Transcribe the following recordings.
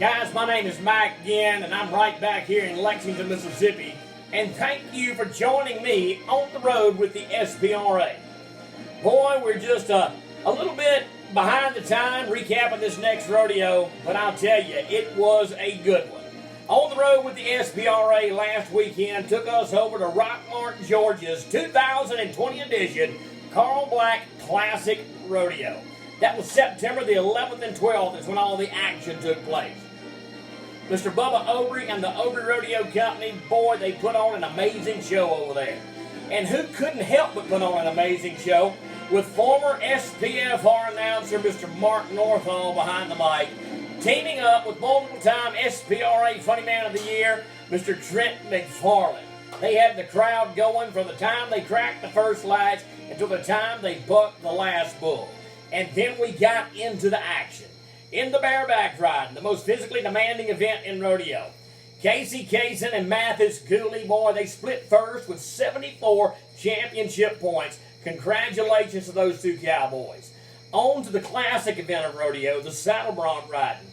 Guys, my name is Mike again, and I'm right back here in Lexington, Mississippi. And thank you for joining me on the road with the SPRA. Boy, we're just a little bit behind the time recapping this next rodeo, but I'll tell you, it was a good one. On the road with the SPRA last weekend took us over to Rockmart, Georgia's 2020 edition Carl Black Classic Rodeo. That was September the 11th and 12th is when all the action took place. Mr. Bubba Obry and the Obry Rodeo Company, boy, they put on an amazing show over there. And who couldn't help but put on an amazing show with former SPFR announcer Mr. Mark Northall behind the mic, teaming up with multiple-time SPRA Funny Man of the Year, Mr. Trent McFarland. They had the crowd going from the time they cracked the first lights until the time they bucked the last bull. And then we got into the action. In the bareback riding, the most physically demanding event in rodeo. Casey Kaysen and Mathis Cooley, boy, they split first with 74 championship points. Congratulations to those two cowboys. On to the classic event of rodeo, the saddle bronc riding.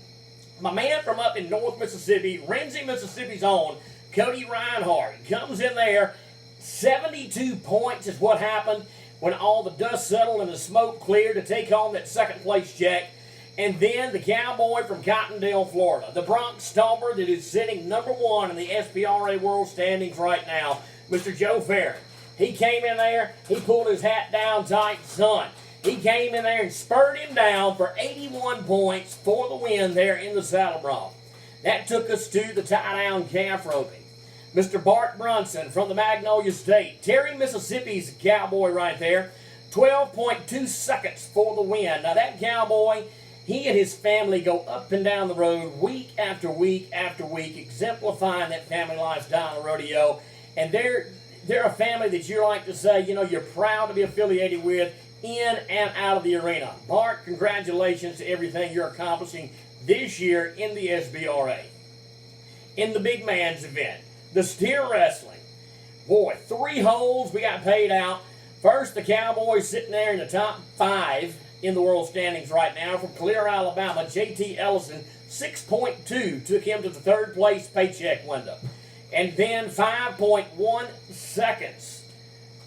My man from up in North Mississippi, Renzi, Mississippi's own, Cody Reinhardt, comes in there. 72 points is what happened when all the dust settled and the smoke cleared to take home that second place check. And then the cowboy from Cottondale, Florida, the Bronx Stomper that is sitting number one in the SPRA World Standings right now, Mr. Joe Ferry. He came in there, he pulled his hat down tight, son. He came in there and spurred him down for 81 points for the win there in the saddle bronc. That took us to the tie-down calf roping. Mr. Bart Brunson from the Magnolia State, Terry, Mississippi's cowboy right there, 12.2 seconds for the win. Now that cowboy, he and his family go up and down the road week after week after week, exemplifying that family lifestyle of rodeo. And they're a family that you like to say, you know, you're proud to be affiliated with in and out of the arena. Bart, congratulations to everything you're accomplishing this year in the SBRA. In the big man's event, the steer wrestling. Boy, 3 holes we got paid out. First, the Cowboys sitting there in the top 5 in the world standings right now from Clear, Alabama. J.T. Ellison, 6.2, took him to the third place paycheck window. And then 5.1 seconds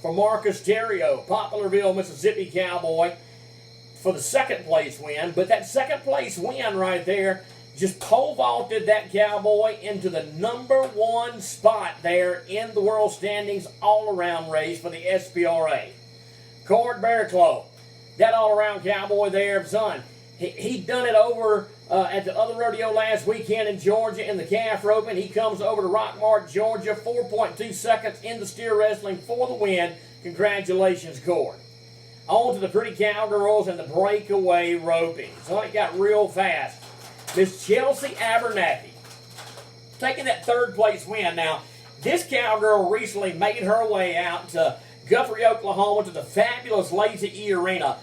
for Marcus Terrio, Poplarville, Mississippi cowboy, for the second place win. But that second place win right there just pole vaulted that cowboy into the number 1 spot there in the world standings all-around race for the SPRA. Cord Bearclaw, that all-around cowboy there, son, he done it over at the other rodeo last weekend in Georgia in the calf roping. He comes over to Rockmart, Georgia, 4.2 seconds in the steer wrestling for the win. Congratulations, Cord. On to the pretty cowgirls and the breakaway roping. So it got real fast. Miss Chelsea Abernathy taking that third place win. Now, this cowgirl recently made her way out to Guthrie, Oklahoma, to the fabulous Lazy E Arena.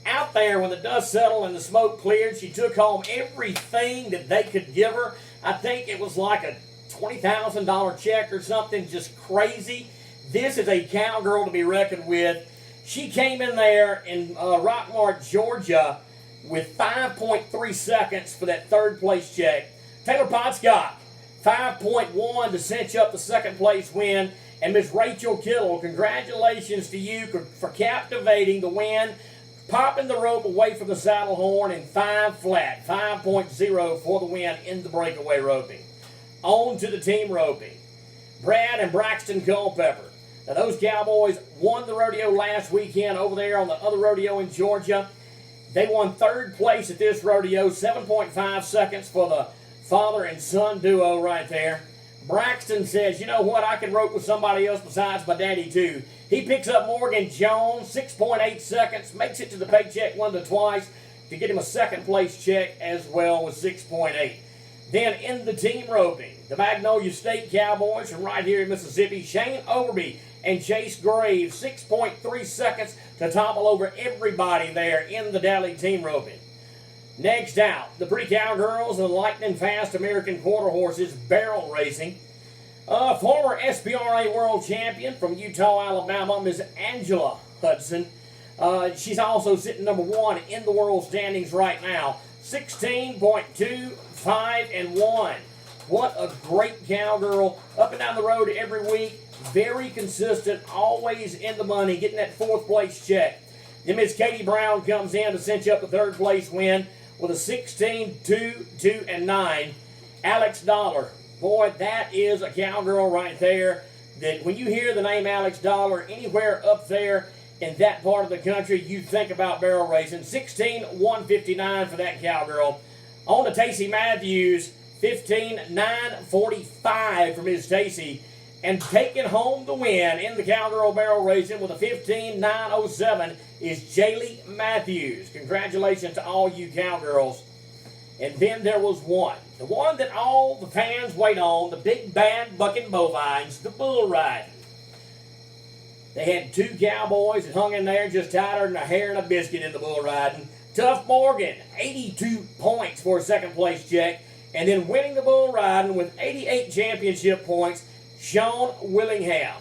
Out there, when the dust settled and the smoke cleared, she took home everything that they could give her. I think it was like a $20,000 check or something, just crazy. This is a cowgirl to be reckoned with. She came in there in Rockmart, Georgia, with 5.3 seconds for that third place check. Taylor Pottscock, 5.1 to cinch up the second place win. And Miss Rachel Kittle, congratulations to you for captivating the win, popping the rope away from the saddle horn in 5 flat, 5.0 for the win in the breakaway roping. On to the team roping. Brad and Braxton Culpepper. Now those cowboys won the rodeo last weekend over there on the other rodeo in Georgia. They won third place at this rodeo, 7.5 seconds for the father and son duo right there. Braxton says, you know what, I can rope with somebody else besides my daddy too. He picks up Morgan Jones, 6.8 seconds, makes it to the paycheck window twice to get him a second place check as well with 6.8. Then in the team roping, the Magnolia State Cowboys from right here in Mississippi, Shane Overby and Chase Graves, 6.3 seconds to topple over everybody there in the Dally team roping. Next out, the Pretty Cowgirls and the lightning fast American quarter horses barrel racing. Former SPRA world champion from Utah, Alabama, Ms. Angela Hudson. She's also sitting number 1 in the world standings right now. 16.2 5-1. What a great cowgirl. Up and down the road every week. Very consistent, always in the money, getting that 4th place check. Then Miss Katie Brown comes in to cinch up the 3rd place win with a 16-2-2-9. Alex Dollar. Boy, that is a cowgirl right there. That when you hear the name Alex Dollar anywhere up there in that part of the country, you think about barrel racing. 16-159 for that cowgirl. On to Tacey Matthews. 15-945 for Ms. Tacey. And taking home the win in the cowgirl barrel racing with a 15-907 is Jaylee Matthews. Congratulations to all you cowgirls. And then there was one. The one that all the fans wait on, the big bad bucking bovines, the bull riding. They had 2 cowboys that hung in there just tighter than a hair and a biscuit in the bull riding. Tough Morgan, 82 points for a 2nd place check. And then winning the bull riding with 88 championship points, Sean Willingham.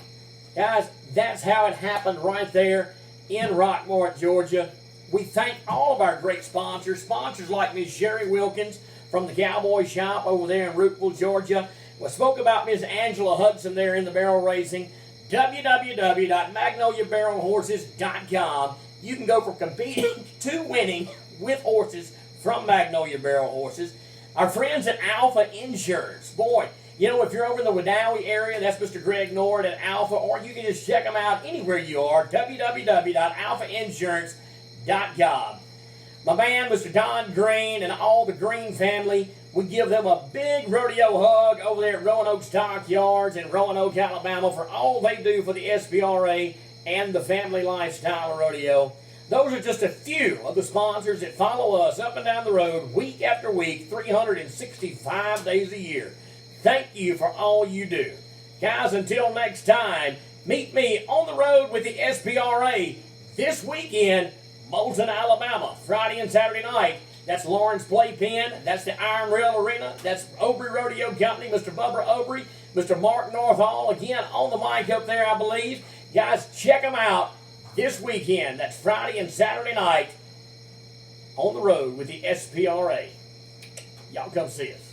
Guys, that's how it happened right there in Rockmart, Georgia. We thank all of our great sponsors. Sponsors like Ms. Sherry Wilkins from the Cowboy Shop over there in Rookville, Georgia. We spoke about Ms. Angela Hudson there in the barrel racing. www.magnoliabarrelhorses.com. You can go from competing to winning with horses from Magnolia Barrel Horses. Our friends at Alpha Insurance. Boy, you know, if you're over in the Wadawi area, that's Mr. Greg Nord at Alpha, or you can just check them out anywhere you are, www.alphainsurance.com. My man, Mr. Don Green, and all the Green family, we give them a big rodeo hug over there at Roanoke Stockyards in Roanoke, Alabama, for all they do for the SPRA and the family lifestyle rodeo. Those are just a few of the sponsors that follow us up and down the road week after week, 365 days a year. Thank you for all you do. Guys, until next time, meet me on the road with the SPRA this weekend, Moulton, Alabama, Friday and Saturday night. That's Lawrence Playpen. That's the Iron Rail Arena. That's Obry Rodeo Company, Mr. Bubba Obry, Mr. Mark Northall, again on the mic up there, I believe. Guys, check them out this weekend. That's Friday and Saturday night on the road with the SPRA. Y'all come see us.